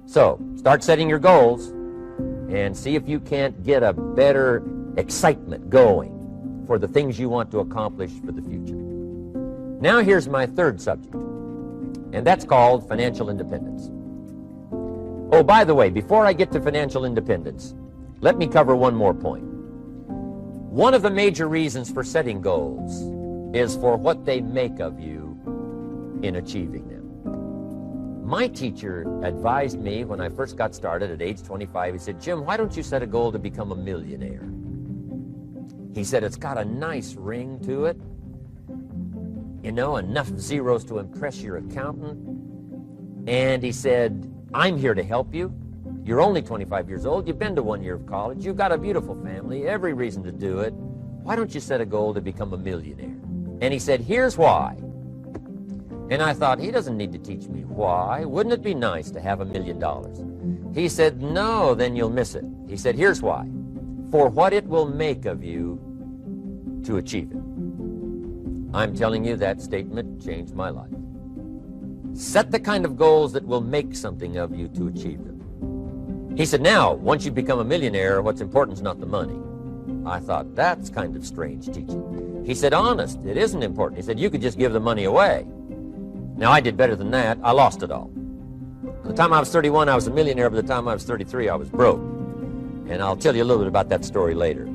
So start setting your goals and see if you can't get a better excitement going for the things you want to accomplish for the future. Now here's my third subject, and that's called financial independence. Oh, by the way, before I get to financial independence, let me cover one more point. One of the major reasons for setting goals is for what they make of you in achieving them. My teacher advised me when I first got started at age 25, he said, "Jim, why don't you set a goal to become a millionaire?" He said, "It's got a nice ring to it. You know, enough zeros to impress your accountant." And he said, "I'm here to help you. You're only 25 years old. You've been to 1 year of college. You've got a beautiful family, every reason to do it. Why don't you set a goal to become a millionaire?" And he said, "Here's why." And I thought, he doesn't need to teach me why. Wouldn't it be nice to have $1 million? He said, "No, then you'll miss it." He said, "Here's why. For what it will make of you to achieve it." I'm telling you, that statement changed my life. Set the kind of goals that will make something of you to achieve them. He said, "Now, once you become a millionaire, what's important is not the money." I thought, that's kind of strange teaching. He said, "Honest, it isn't important." He said, "You could just give the money away." Now, I did better than that. I lost it all. By the time I was 31, I was a millionaire. By the time I was 33, I was broke. And I'll tell you a little bit about that story later.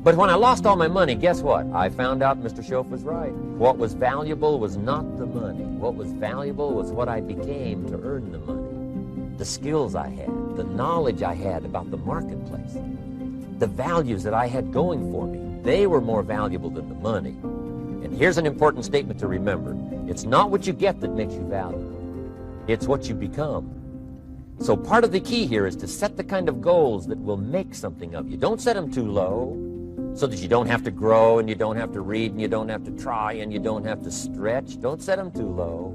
But when I lost all my money, guess what? I found out Mr. Schoaf was right. What was valuable was not the money. What was valuable was what I became to earn the money. The skills I had, the knowledge I had about the marketplace, the values that I had going for me. They were more valuable than the money. And here's an important statement to remember. It's not what you get that makes you valuable. It's what you become. So part of the key here is to set the kind of goals that will make something of you. Don't set them too low so that you don't have to grow and you don't have to read and you don't have to try and you don't have to stretch. Don't set them too low.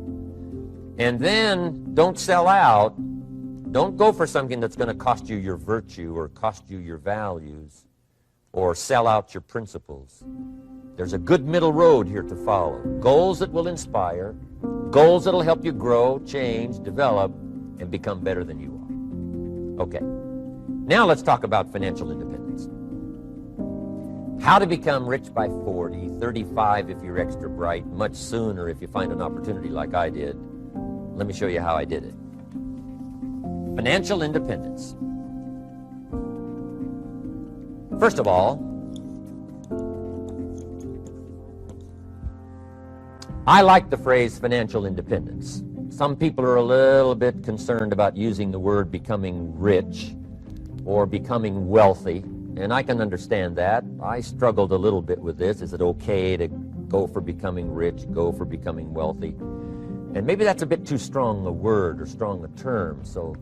And then don't sell out. Don't go for something that's going to cost you your virtue or cost you your values or sell out your principles. There's a good middle road here to follow. Goals that will inspire, goals that will help you grow, change, develop, and become better than you are. Okay, now let's talk about financial independence. How to become rich by 40, 35 if you're extra bright, much sooner if you find an opportunity like I did. Let me show you how I did it. Financial independence. First of all, I like the phrase financial independence. Some people are a little bit concerned about using the word becoming rich or becoming wealthy, and I can understand that. I struggled a little bit with this. Is it okay to go for becoming rich, go for becoming wealthy? And maybe that's a bit too strong a word or strong a term. So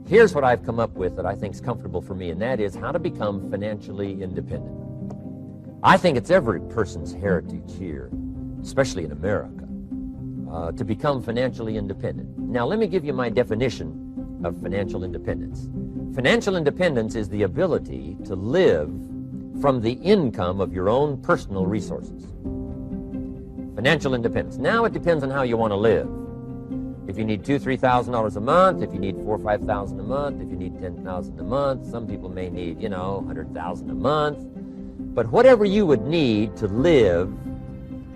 here's what I've come up with that I think is comfortable for me, and that is how to become financially independent. I think it's every person's heritage here, especially in America, to become financially independent. Now, let me give you my definition of financial independence. Financial independence is the ability to live from the income of your own personal resources. Financial independence. Now, it depends on how you want to live. If you need $2,000, $3,000 a month, if you need $4,000 or $5,000 a month, if you need $10,000 a month, some people may need, $100,000 a month. But whatever you would need to live,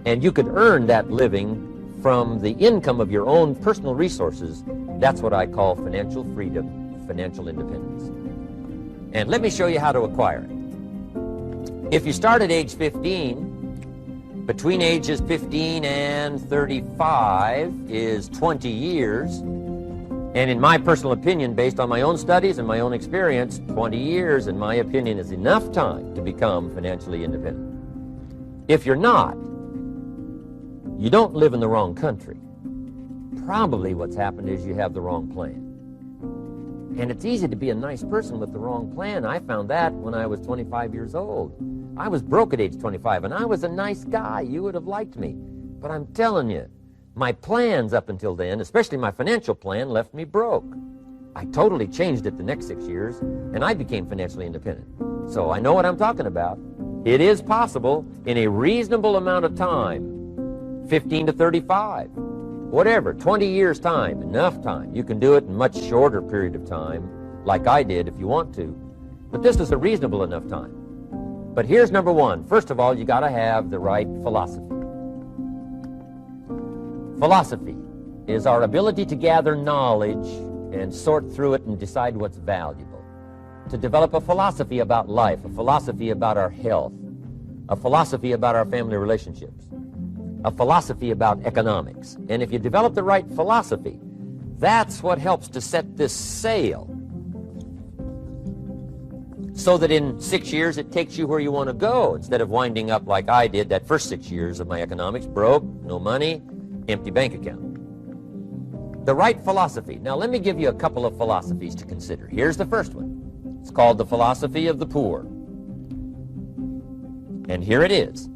and you could earn that living from the income of your own personal resources, that's what I call financial freedom, financial independence. And let me show you how to acquire it. If you start at age 15, between ages 15 and 35 is 20 years. And in my personal opinion, based on my own studies and my own experience, 20 years, in my opinion, is enough time to become financially independent. If you're not, you don't live in the wrong country. Probably what's happened is you have the wrong plan. And it's easy to be a nice person with the wrong plan. I found that when I was 25 years old. I was broke at age 25, and I was a nice guy. You would have liked me. But I'm telling you, my plans up until then, especially my financial plan, left me broke. I totally changed it the next 6 years, and I became financially independent. So I know what I'm talking about. It is possible in a reasonable amount of time, 15 to 35, whatever, 20 years' time, enough time. You can do it in a much shorter period of time, like I did if you want to. But this is a reasonable enough time. But here's number one. First of all, you got to have the right philosophy. Philosophy is our ability to gather knowledge and sort through it and decide what's valuable. To develop a philosophy about life, a philosophy about our health, a philosophy about our family relationships, a philosophy about economics. And if you develop the right philosophy, that's what helps to set this sail so that in 6 years it takes you where you want to go instead of winding up like I did that first 6 years of my economics, broke, no money, empty bank account. The right philosophy. Now let me give you a couple of philosophies to consider. Here's the first one. It's called the philosophy of the poor. And here it is.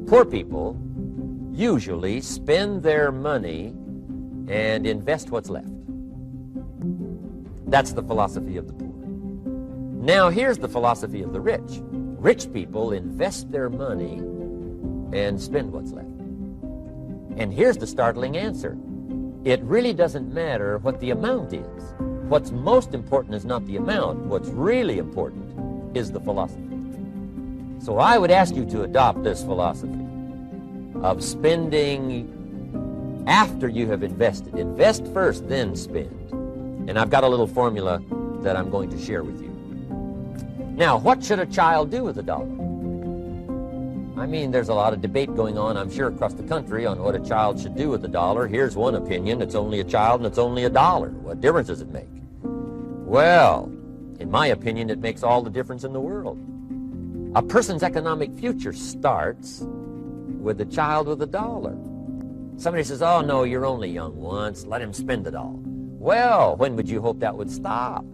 Poor people usually spend their money and invest what's left. That's the philosophy of the poor. Now here's the philosophy of the rich. Rich people invest their money and spend what's left. And here's the startling answer. It really doesn't matter what the amount is. What's most important is not the amount. What's really important is the philosophy. So I would ask you to adopt this philosophy of spending after you have invested. Invest first, then spend. And I've got a little formula that I'm going to share with you. Now, what should a child do with a dollar? I mean, there's a lot of debate going on, I'm sure, across the country on what a child should do with a dollar. Here's one opinion. It's only a child and it's only a dollar. What difference does it make? Well, in my opinion, it makes all the difference in the world. A person's economic future starts with a child with a dollar. Somebody says, oh, no, you're only young once. Let him spend it all. Well, when would you hope that would stop?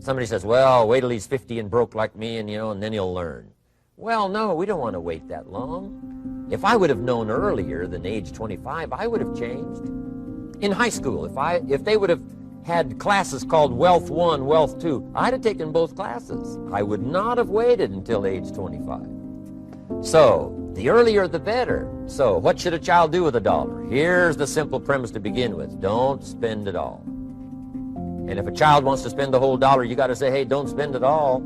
Somebody says, well, wait till he's 50 and broke like me, and then he'll learn. Well, no, we don't want to wait that long. If I would have known earlier than age 25, I would have changed. In high school, if they would have had classes called Wealth 1, Wealth 2, I'd have taken both classes. I would not have waited until age 25. So, the earlier the better. So, what should a child do with a dollar? Here's the simple premise to begin with. Don't spend it all. And if a child wants to spend the whole dollar, you got to say, hey, don't spend it all.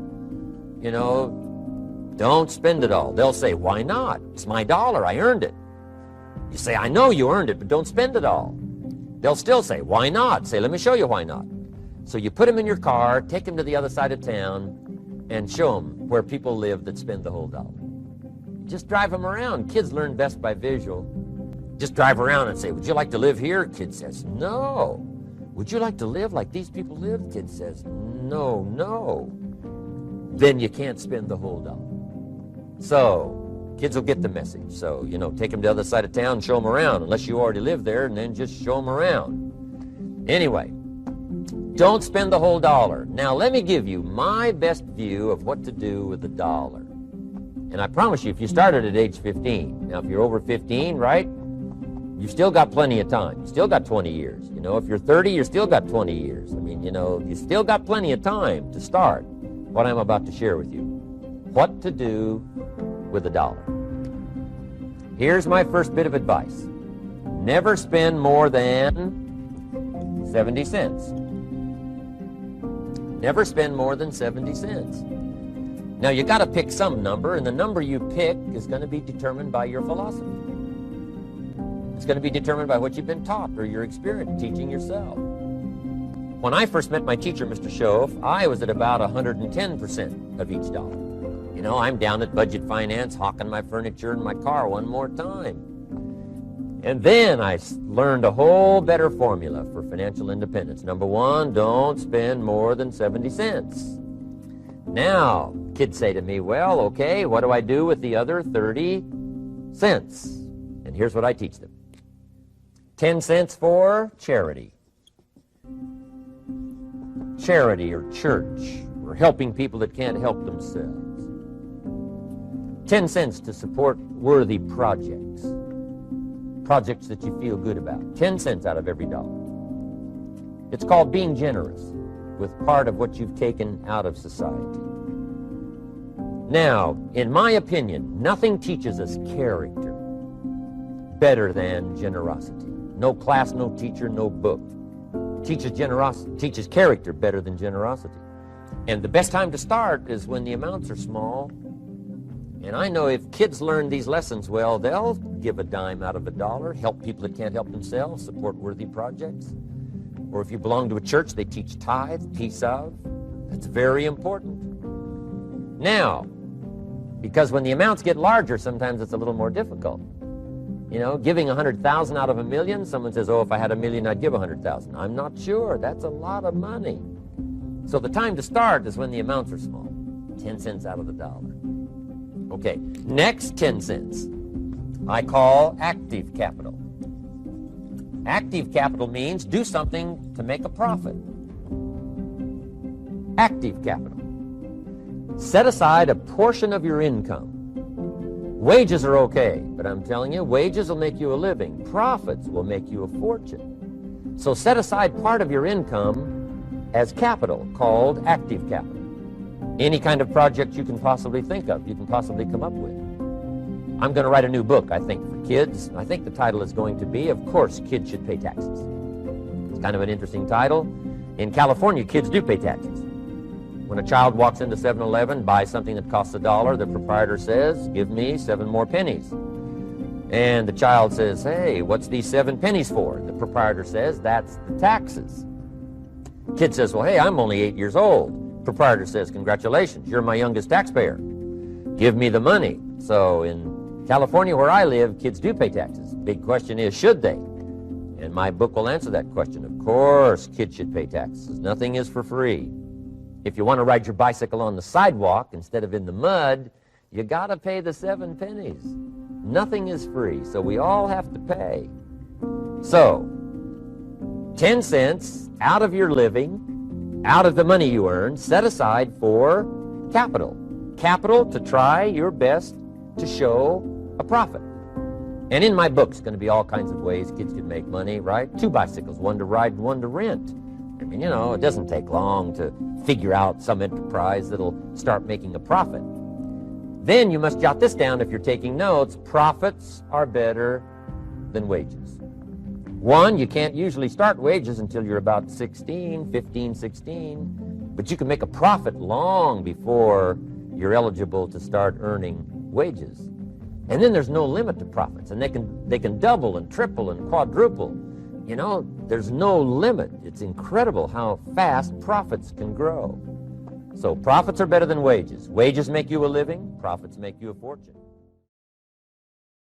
Don't spend it all. They'll say, why not? It's my dollar. I earned it. You say, I know you earned it, but don't spend it all. They'll still say, why not? Say, let me show you why not. So you put them in your car, take them to the other side of town, and show them where people live that spend the whole dollar. Just drive them around. Kids learn best by visual. Just drive around and say, would you like to live here? Kid says, no. Would you like to live like these people live? Kid says, no, no. Then you can't spend the whole dollar. So, kids will get the message. So, take them to the other side of town, show them around, unless you already live there, and then just show them around. Anyway, don't spend the whole dollar. Now, let me give you my best view of what to do with the dollar. And I promise you, if you started at age 15, now if you're over 15, right, you've still got plenty of time. You still got 20 years. If you're 30, you still got 20 years. I mean, you still got plenty of time to start what I'm about to share with you. What to do with a dollar. Here's my first bit of advice. Never spend more than 70 cents. Never spend more than 70 cents. Now, you got to pick some number, and the number you pick is going to be determined by your philosophy. It's going to be determined by what you've been taught or your experience teaching yourself. When I first met my teacher, Mr. Schoaf, I was at about 110% of each dollar. I'm down at Budget Finance, hawking my furniture and my car one more time. And then I learned a whole better formula for financial independence. Number one, don't spend more than 70 cents. Now, kids say to me, well, okay, what do I do with the other 30 cents? And here's what I teach them. 10 cents for charity. Charity or church, or helping people that can't help themselves. 10 cents to support worthy projects. Projects that you feel good about. 10 cents out of every dollar. It's called being generous with part of what you've taken out of society. Now, in my opinion, nothing teaches us character better than generosity. No class, no teacher, no book. Teaches generosity, teaches character better than generosity. And the best time to start is when the amounts are small. And I know if kids learn these lessons well, they'll give a dime out of a dollar, help people that can't help themselves, support worthy projects. Or if you belong to a church, they teach tithe, piece of. That's very important. Now, because when the amounts get larger, sometimes it's a little more difficult. You know, giving 100,000 out of a million, someone says, oh, if I had a million, I'd give 100,000. I'm not sure. That's a lot of money. So the time to start is when the amounts are small. 10 cents out of the dollar. Okay, next 10 cents I call active capital. Active capital means do something to make a profit. Active capital. Set aside a portion of your income. Wages are okay, but I'm telling you, wages will make you a living. Profits will make you a fortune. So set aside part of your income as capital, called active capital. Any kind of project you can possibly think of, you can possibly come up with. I'm going to write a new book, I think, for kids. I think the title is going to be, Of Course, Kids Should Pay Taxes. It's kind of an interesting title. In California, kids do pay taxes. When a child walks into 7-Eleven, buys something that costs $1, the proprietor says, give me 7 more pennies. And the child says, hey, what's these 7 pennies for? The proprietor says, that's the taxes. Kid says, well, hey, I'm only 8 years old. Proprietor says, congratulations, you're my youngest taxpayer. Give me the money. So in California, where I live, kids do pay taxes. Big question is, should they? And my book will answer that question. Of course, kids should pay taxes. Nothing is for free. If you want to ride your bicycle on the sidewalk instead of in the mud, you got to pay the 7 pennies. Nothing is free, so we all have to pay. So, 10 cents out of your living, out of the money you earn, set aside for capital. Capital to try your best to show a profit. And in my book, it's going to be all kinds of ways kids can make money, right? 2 bicycles, one to ride and one to rent. I mean, you know, it doesn't take long to figure out some enterprise that'll start making a profit. Then you must jot this down if you're taking notes. Profits are better than wages. 1, you can't usually start wages until you're about 16, 15, 16, but you can make a profit long before you're eligible to start earning wages. And then there's no limit to profits, and they can double and triple and quadruple. You know, there's no limit. It's incredible how fast profits can grow. So profits are better than wages. Wages make you a living, profits make you a fortune.